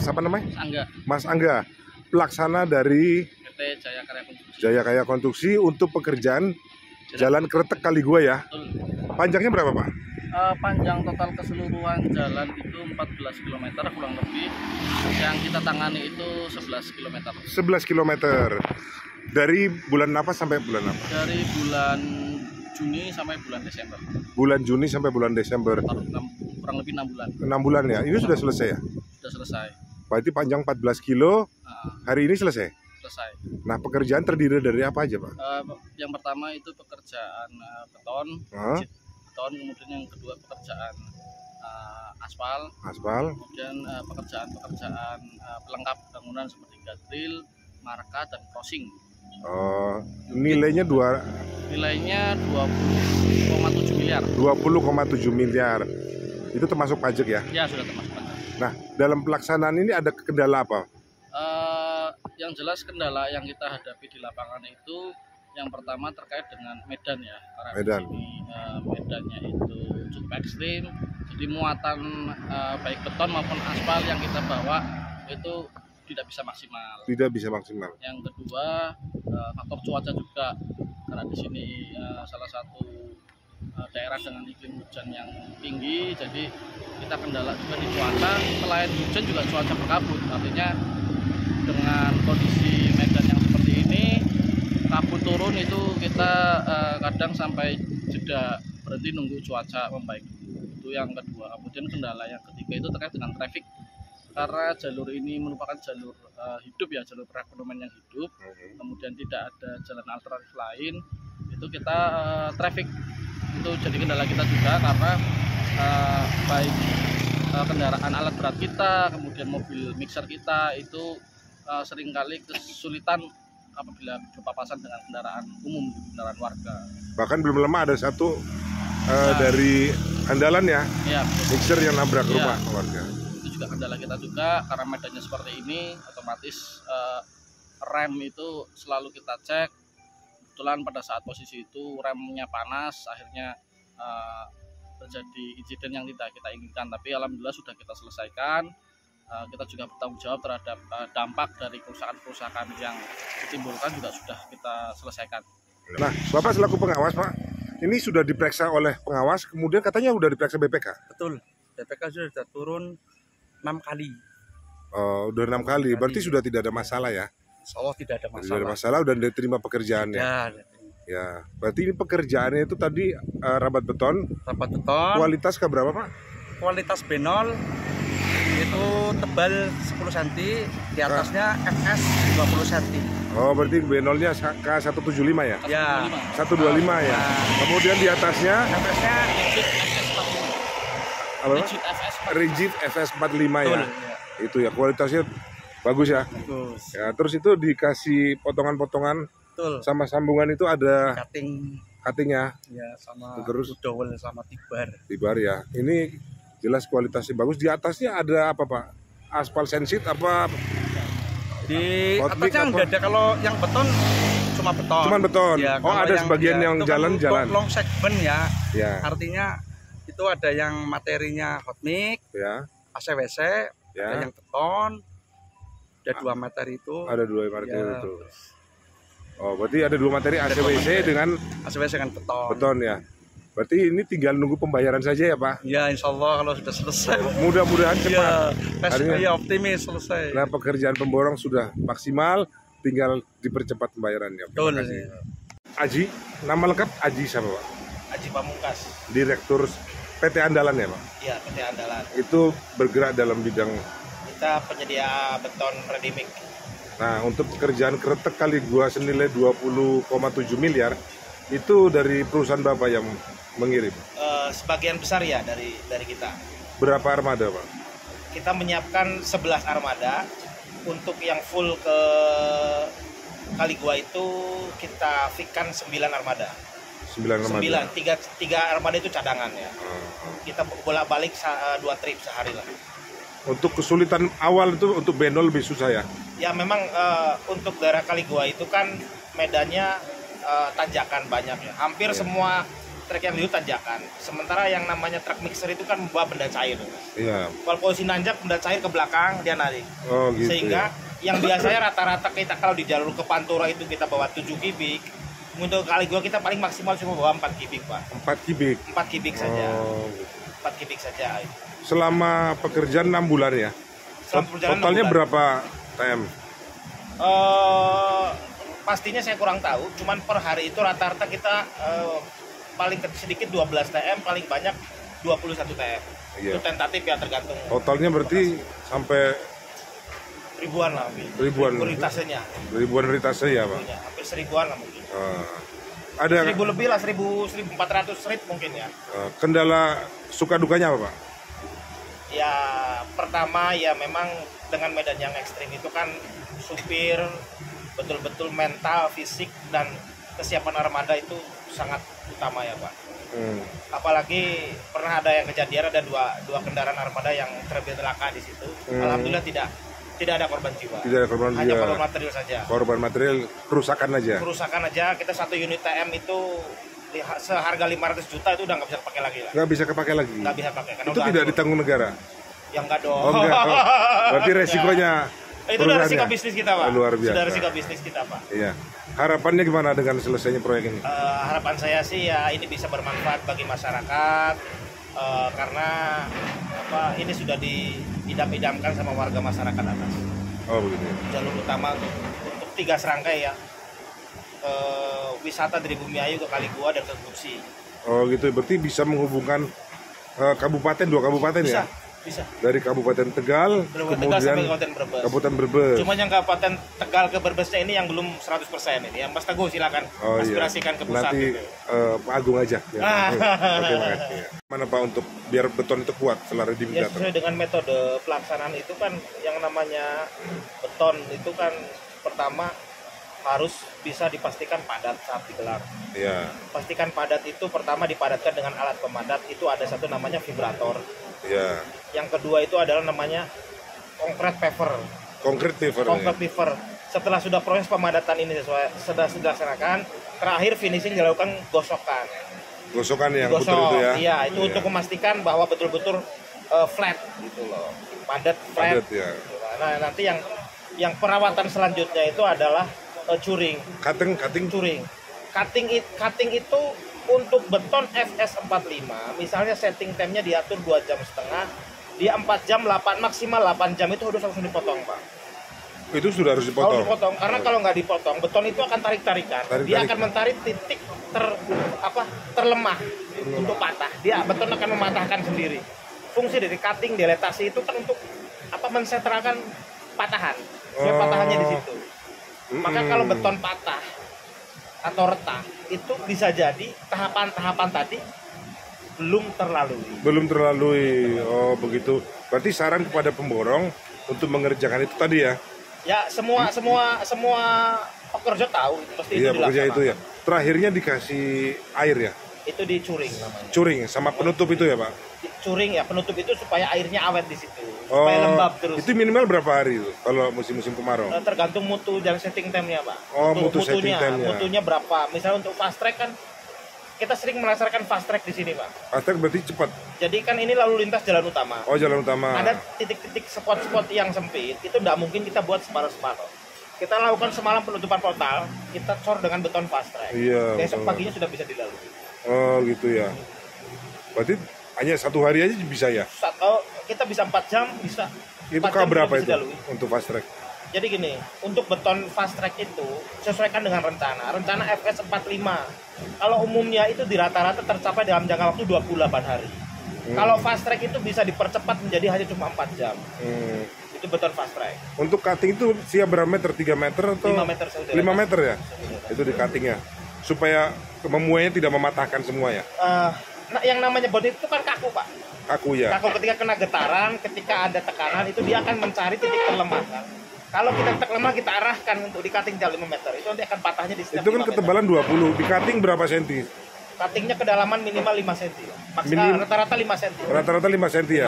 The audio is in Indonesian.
siapa namanya? Angga. Mas Angga, pelaksana dari PT Jaya Karya Konstruksi. Jaya Karya Konstruksi untuk pekerjaan Jalan Kretek Kali Gua ya. Betul. Panjangnya berapa, Pak? Panjang total keseluruhan jalan itu 14 km kurang lebih. Yang kita tangani itu 11 km. 11 km. Dari bulan apa sampai bulan apa? Dari bulan Juni sampai bulan Desember. Bulan Juni sampai bulan Desember. Kurang lebih 6 bulan. 6 bulan ya. Ini sudah selesai ya? Sudah selesai. Berarti panjang 14 kilo. Hari ini selesai. Selesai. Nah, pekerjaan terdiri dari apa aja, Pak? Yang pertama itu pekerjaan beton, beton, kemudian yang kedua pekerjaan aspal, kemudian pekerjaan pelengkap bangunan seperti guardrail, marka dan crossing. Nilainya 20,7 miliar. 20,7 miliar. Itu termasuk pajak ya? Ya, sudah termasuk pajak. Nah, dalam pelaksanaan ini ada kendala apa? Yang jelas kendala yang kita hadapi di lapangan itu yang pertama terkait dengan medan ya, karena Medan. di sini medannya itu cukup ekstrim, jadi muatan baik beton maupun aspal yang kita bawa itu tidak bisa maksimal. Tidak bisa maksimal. Yang kedua faktor cuaca juga, karena di sini salah satu daerah dengan iklim hujan yang tinggi, jadi kita kendala juga di cuaca. Selain hujan juga cuaca berkabut, artinya dengan kondisi medan yang seperti ini, kabut turun itu kita kadang sampai jeda berhenti nunggu cuaca membaik. Itu yang kedua. Kemudian kendala yang ketiga itu terkait dengan traffic, karena jalur ini merupakan jalur hidup ya, jalur perekonomian yang hidup. Kemudian tidak ada jalan alternatif lain, itu kita traffic itu jadi kendala kita juga, karena baik kendaraan alat berat kita, kemudian mobil mixer kita itu seringkali kesulitan apabila berpapasan dengan kendaraan umum, kendaraan warga. Bahkan belum lama ada satu dari andalan ya, mixer yang nabrak rumah warga. Itu juga kendala kita juga, karena medannya seperti ini, otomatis rem itu selalu kita cek. Kebetulan pada saat posisi itu remnya panas, akhirnya terjadi insiden yang tidak kita inginkan. Tapi alhamdulillah sudah kita selesaikan. Kita juga bertanggung jawab terhadap dampak dari kerusakan-kerusakan yang ditimbulkan juga sudah kita selesaikan. Nah, Bapak selaku pengawas, Pak, ini sudah diperiksa oleh pengawas, kemudian katanya sudah diperiksa BPK. Betul, BPK sudah turun 6 kali. Udah 6 kali, berarti sudah tidak ada masalah ya? Insya Allah tidak ada masalah. Tidak ada masalah, udah diterima pekerjaannya. Ya, berarti ini pekerjaannya itu tadi rabat beton. Rabat beton. Kualitas ke berapa, Pak? Kualitas B0 itu tebal 10 cm, di atasnya FS 20 cm. Oh, berarti B0-nya K175 ya? Ya. 125 ya. Kemudian di atasnya FS-nya Rigid FS45 ya. Itu ya, kualitasnya bagus ya. Bagus. Ya, terus itu dikasih potongan-potongan. Sama sambungan itu ada cuttingnya. Ya, sama terus dowel sama tibar. Tibar ya. Ini jelas kualitasnya bagus. Di atasnya ada apa, Pak? Aspal sensit apa? Di atasnya enggak ada. Kalau yang beton cuma beton. Cuman beton. Ya, oh, ada sebagian yang jalan-jalan. Long segment ya. Ya. Artinya itu ada yang materinya hot mix, ya. ACWC, ya. ada yang beton. Ada 2 materi itu. Ada 2 materi itu. Oh, berarti ada 2 materi ACWC dengan beton. Beton ya. Berarti ini tinggal nunggu pembayaran saja ya, Pak? Ya, insya Allah kalau sudah selesai. Mudah-mudahan cepat. Ya, optimis selesai. Nah, pekerjaan pemborong sudah maksimal, tinggal dipercepat pembayarannya. Betul. Aji, nama lengkap Aji siapa, Pak? Aji Pamungkas. Direktur PT Andalan ya, Pak? Iya, PT Andalan. Itu bergerak dalam bidang. Kita penyedia beton ready mix. Nah, untuk pekerjaan Kretek Kali Gua senilai 20,7 miliar itu dari perusahaan Bapak yang mengirim? Sebagian besar ya dari kita. Berapa armada, Pak? Kita menyiapkan 11 armada. Untuk yang full ke Kali Gua itu kita fixkan 9 armada. 9 armada. 3 armada itu cadangan ya. Kita bolak-balik 2 trip sehari lah. Untuk kesulitan awal itu untuk B0 lebih susah ya? Ya memang untuk daerah Kali Gua itu kan medannya tanjakan banyak ya. Hampir semua trek yang liut tanjakan. Sementara yang namanya truk mixer itu kan membawa benda cair. Iya. Kalau posisi nanjak, benda cair ke belakang dia narik. Oh gitu. Sehingga yang biasanya rata-rata kita kalau di jalur ke Pantura itu kita bawa 7 kubik. Untuk kali gua kita paling maksimal cuma bawa 4 kubik, Pak. 4 kubik. 4 kubik saja. Oh, gitu. 4 kubik saja. Selama pekerjaan 6 bulan ya? Selama perjalanan Totalnya 6 bulan. berapa TM? Pastinya saya kurang tahu. Cuman per hari itu rata-rata kita paling sedikit 12 TM, paling banyak 21 TM. Iya. Itu tentatif ya, tergantung. Totalnya berarti sampai Ribuan lah mungkin. Ribuan. Ritasenya. ribuan ritase ya Pak? Hampir 1000-an lah mungkin. Ada 1000 lebih lah, 1400 rit mungkin ya. kendala suka dukanya apa Pak? Ya pertama ya memang dengan medan yang ekstrim itu kan supir betul-betul mental, fisik dan kesiapan armada itu sangat utama ya Pak. Apalagi pernah ada yang kejadian, ada dua kendaraan armada yang tercelaka di situ. Alhamdulillah tidak ada korban jiwa. Tidak ada korban jiwa. Hanya korban material saja. Korban material kerusakan aja. Kerusakan aja. Kita 1 unit TM itu seharga 500 juta itu udah nggak bisa pakai lagi lah. Nggak bisa kepakai lagi. Nggak bisa pakai. Itu tidak ditanggung negara. Ya enggak dong. Oh enggak. Berarti resikonya. Itu udah resiko bisnis kita Pak. Luar biasa. Sudah resiko bisnis kita Pak. Iya. Harapannya gimana dengan selesainya proyek ini? Harapan saya sih ya ini bisa bermanfaat bagi masyarakat karena ini sudah diidam-idamkan sama warga masyarakat atas. Oh begitu. Jalur utama untuk 3 serangkai ya. Wisata dari Bumiayu ke Kaligua dan ke Gupsi. Oh gitu. Berarti bisa menghubungkan dua kabupaten Bisa. ya? Bisa. Dari Kabupaten Tegal, kemudian sampai Kabupaten Brebes. Cuma yang Kabupaten Tegal ke Brebesnya ini yang belum 100% ini. Yang Mas Teguh silakan aspirasikan ke pusat. Nanti gitu. Pak Agung aja. Ya. Oke, makasih. Ya. Mana Pak untuk biar beton itu kuat setelah Ya diminta? sesuai dengan metode pelaksanaan itu kan yang namanya beton itu kan pertama harus bisa dipastikan padat saat digelar. Iya. Pastikan padat itu pertama dipadatkan dengan alat pemadat, itu ada satu namanya vibrator. Iya. Yang kedua itu adalah namanya concrete paver. Concrete paver. Concrete paver. Setelah sudah proses pemadatan ini sudah dilaksanakan, terakhir finishing dilakukan gosokan. Gosokan yang betul itu ya. Iya, itu untuk memastikan bahwa betul-betul flat gitu loh. Padat, flat. Padat ya. Nah, nanti yang perawatan selanjutnya itu adalah curing. Cutting. Curing. Cutting itu untuk beton FS45, misalnya setting time-nya diatur 2,5 jam, dia 4 jam, maksimal 8 jam itu harus langsung dipotong Pak. Itu sudah harus dipotong? Harus dipotong, karena kalau nggak dipotong, beton itu akan tarik-tarikan. Dia akan mencari titik terlemah untuk patah. Beton akan mematahkan sendiri. Fungsi dari cutting, diletasi itu kan untuk mensetrakan patahan. Biar patahannya di situ. Maka kalau beton patah atau retak itu bisa jadi tahapan-tahapan tadi belum terlalui. Oh begitu. Berarti saran kepada pemborong untuk mengerjakan itu tadi ya? Ya semua pekerja tahu pasti iya, itu pekerja dilaksanakan. itu ya. Terakhirnya dikasih air ya? Itu dicuring namanya. Curing sama penutup itu ya Pak? Curing ya, penutup itu supaya airnya awet di situ, supaya lembab terus. Itu minimal berapa hari itu kalau musim-musim kemarau? Tergantung mutu dan setting time-nya Pak. Oh, setting time-nya. Mutunya berapa? Misalnya untuk fast track kan kita sering melaksanakan fast track di sini Pak. Fast track berarti cepat? Jadi kan ini lalu lintas jalan utama. Oh, jalan utama. Ada titik-titik spot-spot yang sempit, itu nggak mungkin kita buat separuh-separuh. Kita lakukan semalam penutupan portal, kita cor dengan beton fast track. Iya. Besok paginya sudah bisa dilalui. Oh gitu ya. Berarti hanya 1 hari aja bisa ya? Kita bisa 4 jam, bisa. Itu berapa itu untuk fast track? Jadi gini, untuk beton fast track itu sesuaikan dengan rencana. Rencana FS45. Kalau umumnya itu di rata-rata tercapai dalam jangka waktu 28 hari. Kalau fast track itu bisa dipercepat menjadi hanya cuma 4 jam. Itu beton fast track. Untuk cutting itu siap berapa meter? 3 meter atau? 5 meter saja. 5 meter ya? Itu di cuttingnya. Supaya memuainya tidak mematahkan semua ya? Nah, yang namanya bodi itu kan kaku Pak. Kaku ya? Kaku ketika kena getaran, ketika ada tekanan itu dia akan mencari titik terlemah kan. Kalau kita lemah kita arahkan untuk di cutting jauh 5 meter, itu nanti akan patahnya di setiap itu kan ketebalan 20, di cutting berapa senti? Cuttingnya kedalaman minimal 5 cm. Maksimal rata-rata 5 cm. Rata-rata 5 cm ya?